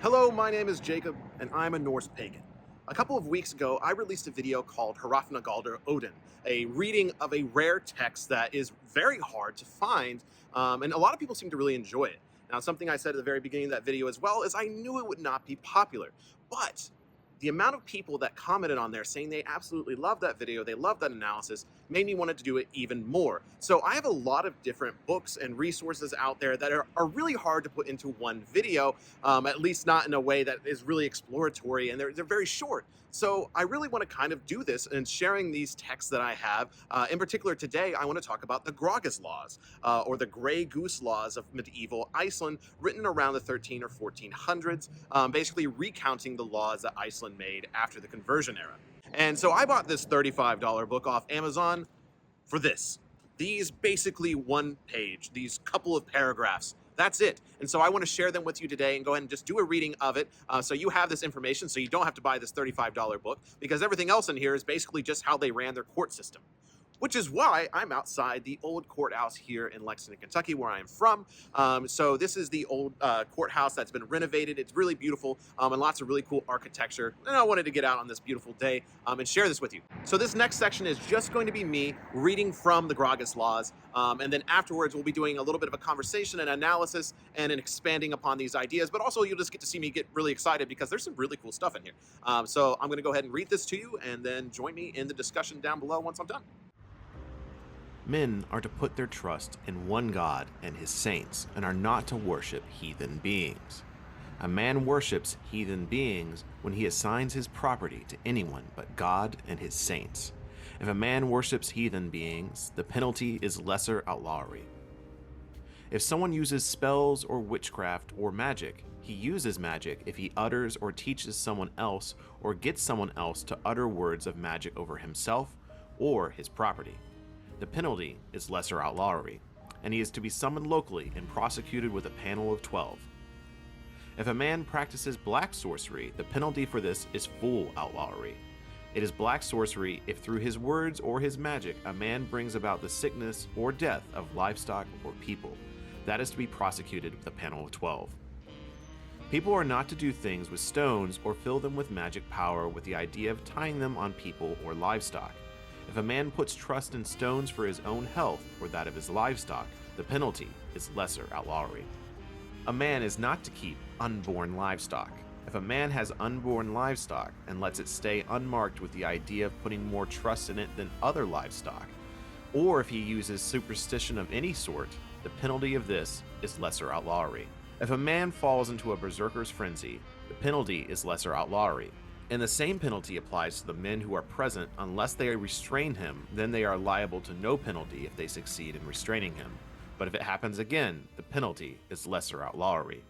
Hello, my name is Jacob, and I'm a Norse Pagan. A couple of weeks ago, I released a video called Heathenry Odin, a reading of a rare text that is very hard to find, and a lot of people seem to really enjoy it. Now, something I said at the very beginning of that video as well is I knew it would not be popular, but the amount of people that commented on there saying they absolutely love that video, they love that analysis, made me want to do it even more. So I have a lot of different books and resources out there that are really hard to put into one video, at least not in a way that is really exploratory, and they're very short. So I really want to kind of do this and sharing these texts that I have. In particular today, I want to talk about the Grágás laws, or the Grey Goose laws of medieval Iceland, written around the 13 or 1400s, basically recounting the laws that Iceland made after the conversion era. And so I bought this $35 book off Amazon for this. These basically one page, these couple of paragraphs. That's it. And so I want to share them with you today and go ahead and just do a reading of it, so you have this information so you don't have to buy this $35 book, because everything else in here is basically just how they ran their court system. Which is why I'm outside the old courthouse here in Lexington, Kentucky, where I am from. So this is the old courthouse that's been renovated. It's really beautiful, and lots of really cool architecture. And I wanted to get out on this beautiful day and share this with you. So this next section is just going to be me reading from the Grágás laws. And then afterwards, we'll be doing a little bit of a conversation and analysis and an expanding upon these ideas. But also, you'll just get to see me get really excited because there's some really cool stuff in here. So I'm going to go ahead and read this to you, and then join me in the discussion down below once I'm done. Men are to put their trust in one God and his saints, and are not to worship heathen beings. A man worships heathen beings when he assigns his property to anyone but God and his saints. If a man worships heathen beings, the penalty is lesser outlawry. If someone uses spells or witchcraft or magic, he uses magic if he utters or teaches someone else or gets someone else to utter words of magic over himself or his property. The penalty is lesser outlawry, and he is to be summoned locally and prosecuted with a panel of 12. If a man practices black sorcery, the penalty for this is full outlawry. It is black sorcery if through his words or his magic a man brings about the sickness or death of livestock or people. That is to be prosecuted with a panel of 12. People are not to do things with stones or fill them with magic power with the idea of tying them on people or livestock. If a man puts trust in stones for his own health or that of his livestock, the penalty is lesser outlawry. A man is not to keep unborn livestock. If a man has unborn livestock and lets it stay unmarked with the idea of putting more trust in it than other livestock, or if he uses superstition of any sort, the penalty of this is lesser outlawry. If a man falls into a berserker's frenzy, the penalty is lesser outlawry. And the same penalty applies to the men who are present unless they restrain him, then they are liable to no penalty if they succeed in restraining him. But if it happens again, the penalty is lesser outlawry.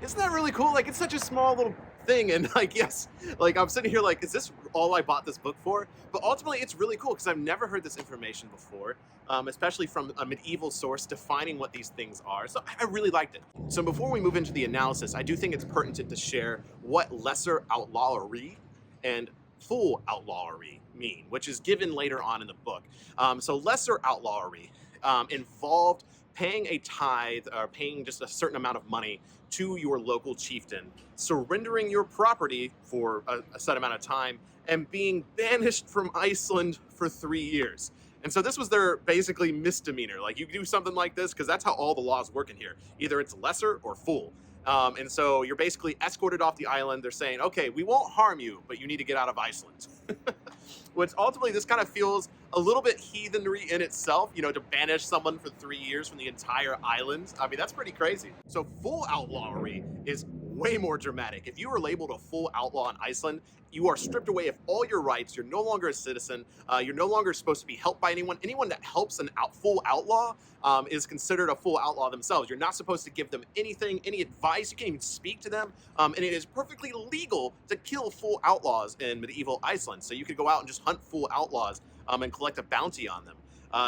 Isn't that really cool? Like, it's such a small little thing, and yes, I'm sitting here like, is this all I bought this book for? But ultimately, it's really cool because I've never heard this information before, especially from a medieval source defining what these things are. So I really liked it. So before we move into the analysis, I do think it's pertinent to share what lesser outlawry and full outlawry mean, which is given later on in the book. So lesser outlawry involved paying a tithe or paying just a certain amount of money to your local chieftain, surrendering your property for a set amount of time, and being banished from Iceland for 3 years. And so this was their basically misdemeanor. Like, you do something like this, because that's how all the laws work in here. Either it's lesser or full. And so you're basically escorted off the island. They're saying, okay, we won't harm you, but you need to get out of Iceland. Which ultimately, this kind of feels a little bit heathenry in itself, to banish someone for 3 years from the entire island. I mean, that's pretty crazy. So full outlawry is way more dramatic. If you are labeled a full outlaw in Iceland, you are stripped away of all your rights. You're no longer a citizen. You're no longer supposed to be helped by anyone. Anyone that helps an full outlaw is considered a full outlaw themselves. You're not supposed to give them anything, any advice. You can't even speak to them. And it is perfectly legal to kill full outlaws in medieval Iceland. So you could go out and just hunt full outlaws and collect a bounty on them.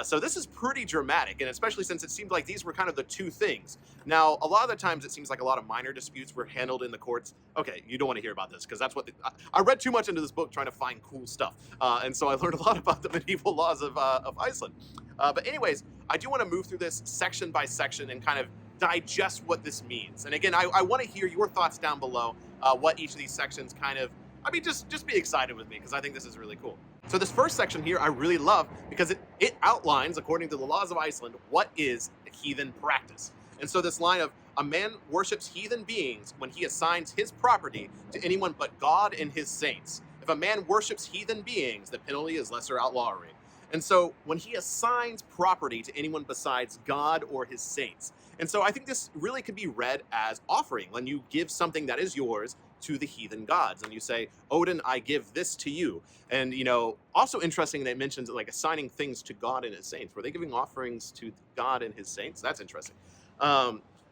So this is pretty dramatic, and especially since it seemed like these were kind of the two things. Now, a lot of the times it seems like a lot of minor disputes were handled in the courts. Okay, you don't want to hear about this, because that's what I read too much into this book trying to find cool stuff. And so I learned a lot about the medieval laws of Iceland. But anyways, I do want to move through this section by section and kind of digest what this means. And again, I want to hear your thoughts down below, what each of these sections kind of, I mean, just be excited with me, because I think this is really cool. So this first section here I really love, because it outlines, according to the laws of Iceland, what is a heathen practice. And so this line of, a man worships heathen beings when he assigns his property to anyone but God and his saints. If a man worships heathen beings, the penalty is lesser outlawry. And so when he assigns property to anyone besides God or his saints. And so I think this really could be read as offering, when you give something that is yours to the heathen gods. And you say, Odin, I give this to you. And, you know, also interesting that it mentions like assigning things to God and his saints. Were they giving offerings to God and his saints? That's interesting.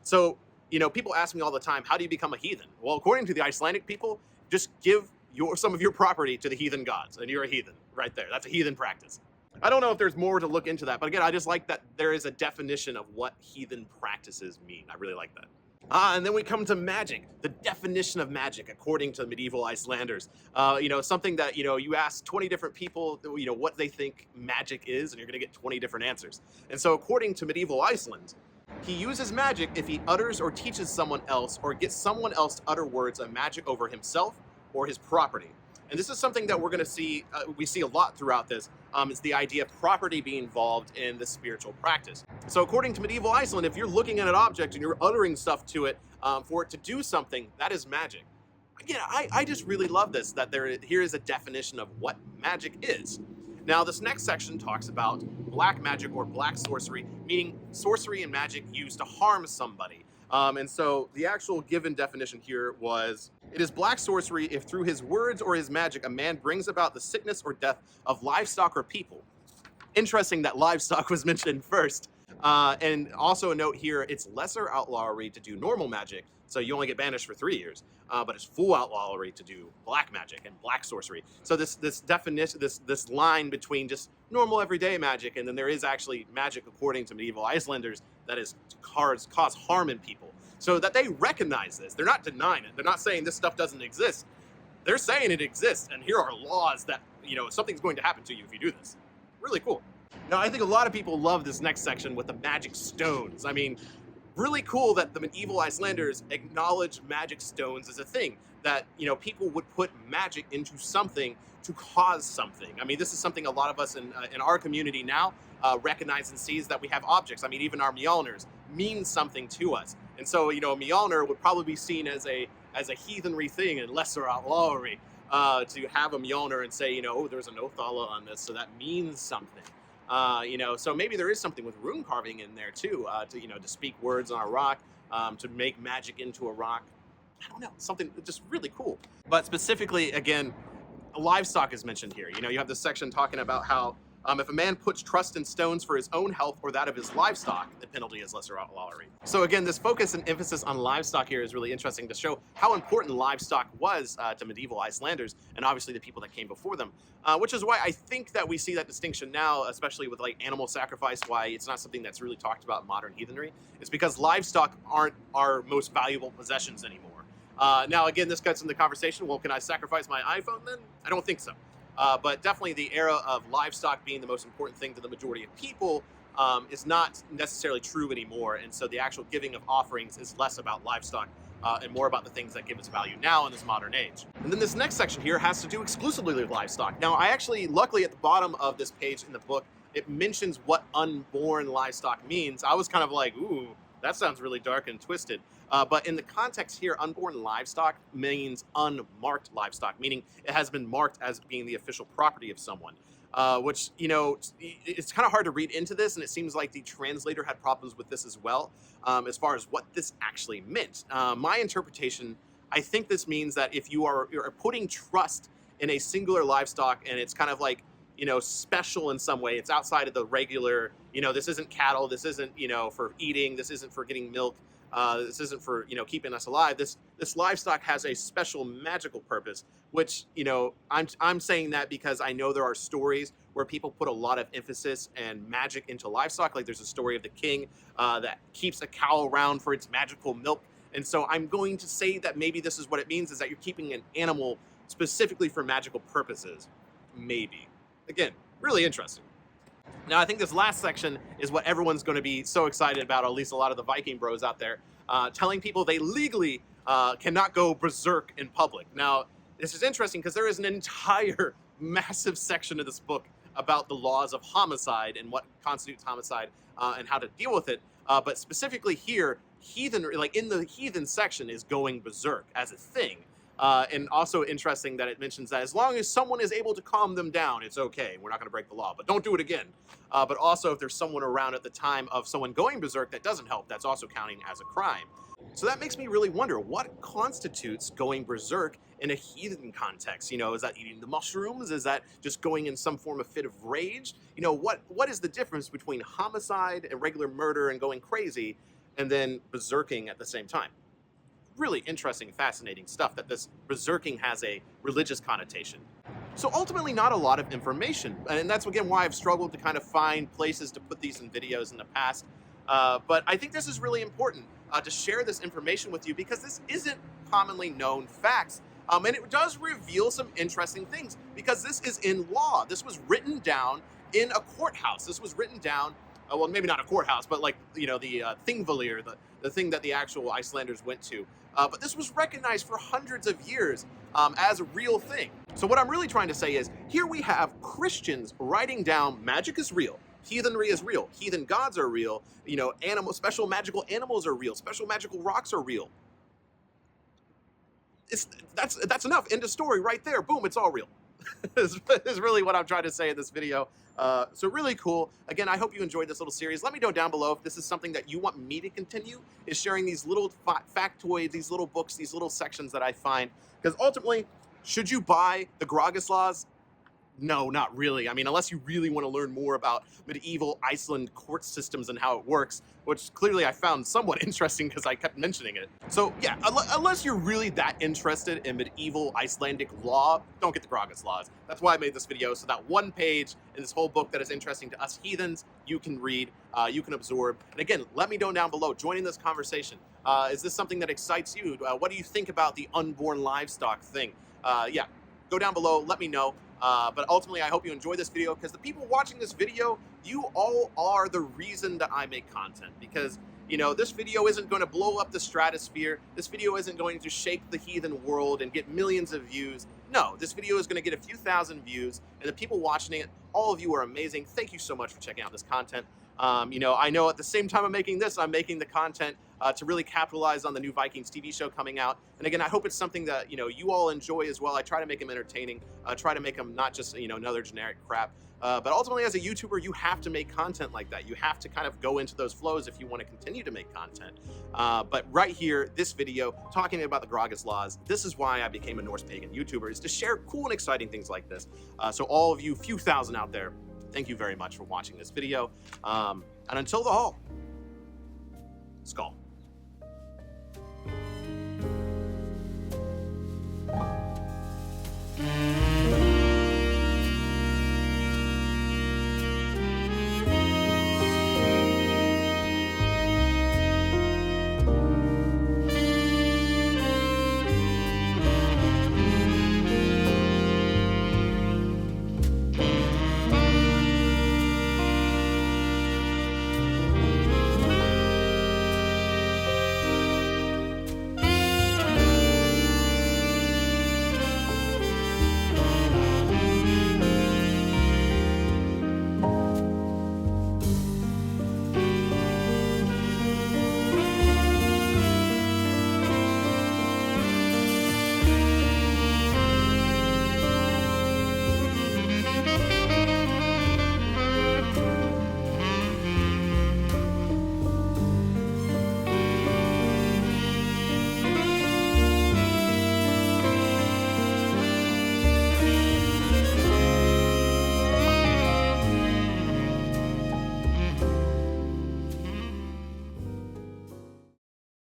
So, you know, people ask me all the time, how do you become a heathen? Well, according to the Icelandic people, just give some of your property to the heathen gods, and you're a heathen right there. That's a heathen practice. I don't know if there's more to look into that, but again, I just like that there is a definition of what heathen practices mean. I really like that. And then we come to magic, the definition of magic according to medieval Icelanders. You know, something that, you know, you ask 20 different people, you know, what they think magic is, and you're going to get 20 different answers. And so according to medieval Iceland, he uses magic if he utters or teaches someone else or gets someone else to utter words of magic over himself or his property. And this is something that we're going to see, we see a lot throughout this, is the idea of property being involved in the spiritual practice. So according to medieval Iceland, if you're looking at an object and you're uttering stuff to it for it to do something, that is magic. Again, I just really love this, that here is a definition of what magic is. Now, this next section talks about black magic or black sorcery, meaning sorcery and magic used to harm somebody. And so the actual given definition here was, it is black sorcery if through his words or his magic a man brings about the sickness or death of livestock or people. Interesting that livestock was mentioned first. And also a note here, it's lesser outlawry to do normal magic, so you only get banished for 3 years. But it's full outlawry to do black magic and black sorcery. So this definition, this line between just normal everyday magic, and then there is actually magic according to medieval Icelanders that is cause harm in people. So that they recognize this. They're not denying it. They're not saying this stuff doesn't exist. They're saying it exists, and here are laws that, you know, something's going to happen to you if you do this. Really cool. Now, I think a lot of people love this next section with the magic stones. I mean, really cool that the medieval Icelanders acknowledge magic stones as a thing, that, you know, people would put magic into something to cause something. I mean, this is something a lot of us in our community now recognize and sees, that we have objects. I mean, even our Mjolnirs mean something to us. And so, you know, a Mjolnir would probably be seen as a heathenry thing and lesser outlawry to have a Mjolnir and say, you know, oh, there's an Othala on this, so that means something. You know, so maybe there is something with rune carving in there too, to, you know, to speak words on a rock, to make magic into a rock. I don't know, something just really cool. But specifically, again, livestock is mentioned here. You know, you have this section talking about how if a man puts trust in stones for his own health or that of his livestock, the penalty is lesser outlawry. So again, this focus and emphasis on livestock here is really interesting to show how important livestock was to medieval Icelanders, and obviously the people that came before them, which is why I think that we see that distinction now, especially with like animal sacrifice, why it's not something that's really talked about in modern heathenry. It's because livestock aren't our most valuable possessions anymore. Now, again, this gets into the conversation, well, can I sacrifice my iPhone then? I don't think so. But definitely the era of livestock being the most important thing to the majority of people is not necessarily true anymore. And so the actual giving of offerings is less about livestock and more about the things that give us value now in this modern age. And then this next section here has to do exclusively with livestock. Now, I actually, luckily at the bottom of this page in the book, it mentions what unborn livestock means. I was kind of like, ooh, that sounds really dark and twisted. But in the context here, unborn livestock means unmarked livestock, meaning it has been marked as being the official property of someone, which, you know, it's kind of hard to read into this, and it seems like the translator had problems with this as well, as far as what this actually meant. My interpretation, I think this means that if you're putting trust in a singular livestock, and it's kind of like, you know, special in some way, it's outside of the regular, you know, this isn't cattle, this isn't, you know, for eating, this isn't for getting milk, this isn't for, you know, keeping us alive. This livestock has a special magical purpose, which, you know, I'm saying that because I know there are stories where people put a lot of emphasis and magic into livestock. Like there's a story of the king that keeps a cow around for its magical milk. And so I'm going to say that maybe this is what it means, is that you're keeping an animal specifically for magical purposes. Maybe. Again, really interesting. Now, I think this last section is what everyone's going to be so excited about, or at least a lot of the Viking bros out there, telling people they legally cannot go berserk in public. Now, this is interesting because there is an entire massive section of this book about the laws of homicide and what constitutes homicide and how to deal with it. But specifically here, heathen, like in the heathen section, is going berserk as a thing. And also interesting that it mentions that as long as someone is able to calm them down, it's okay. We're not going to break the law, but don't do it again. But also, if there's someone around at the time of someone going berserk that doesn't help, that's also counting as a crime. So that makes me really wonder, what constitutes going berserk in a heathen context? You know, is that eating the mushrooms? Is that just going in some form of fit of rage? You know, what is the difference between homicide and regular murder and going crazy, and then berserking at the same time? Really interesting, fascinating stuff that this berserking has a religious connotation. So ultimately not a lot of information, and that's again why I've struggled to kind of find places to put these in videos in the past. But I think this is really important to share this information with you because this isn't commonly known facts. And it does reveal some interesting things because this is in law. This was written down in a courthouse. This was written down, well, maybe not a courthouse, but like, you know, the Thingvellir, the thing that the actual Icelanders went to. But this was recognized for hundreds of years as a real thing. So what I'm really trying to say is, here we have Christians writing down magic is real, heathenry is real, heathen gods are real, you know, special magical animals are real, special magical rocks are real. That's enough. End of story right there. Boom, it's all real. is really what I'm trying to say in this video. So really cool. Again, I hope you enjoyed this little series. Let me know down below if this is something that you want me to continue, is sharing these little factoids, these little books, these little sections that I find. Because ultimately, should you buy the Grágás laws? No, not really. I mean, unless you really want to learn more about medieval Iceland court systems and how it works, which clearly I found somewhat interesting because I kept mentioning it. So yeah, unless you're really that interested in medieval Icelandic law, don't get the Grágás laws. That's why I made this video, so that one page in this whole book that is interesting to us heathens, you can read, you can absorb. And again, let me know down below, join in this conversation. Is this something that excites you? What do you think about the unborn livestock thing? Yeah, go down below, let me know. But ultimately, I hope you enjoy this video because the people watching this video, you all are the reason that I make content. Because, you know, this video isn't going to blow up the stratosphere. This video isn't going to shake the heathen world and get millions of views. No, this video is going to get a few thousand views, and the people watching it, all of you are amazing. Thank you so much for checking out this content. You know, I know at the same time I'm making this, I'm making the content to really capitalize on the new Vikings TV show coming out. And again, I hope it's something that, you know, you all enjoy as well. I try to make them entertaining, try to make them not just, you know, another generic crap. But ultimately, as a YouTuber, you have to make content like that. You have to kind of go into those flows if you want to continue to make content. But right here, this video, talking about the Grágás laws, this is why I became a Norse Pagan YouTuber, is to share cool and exciting things like this. So all of you few thousand out there, thank you very much for watching this video. And until the hall, Skull.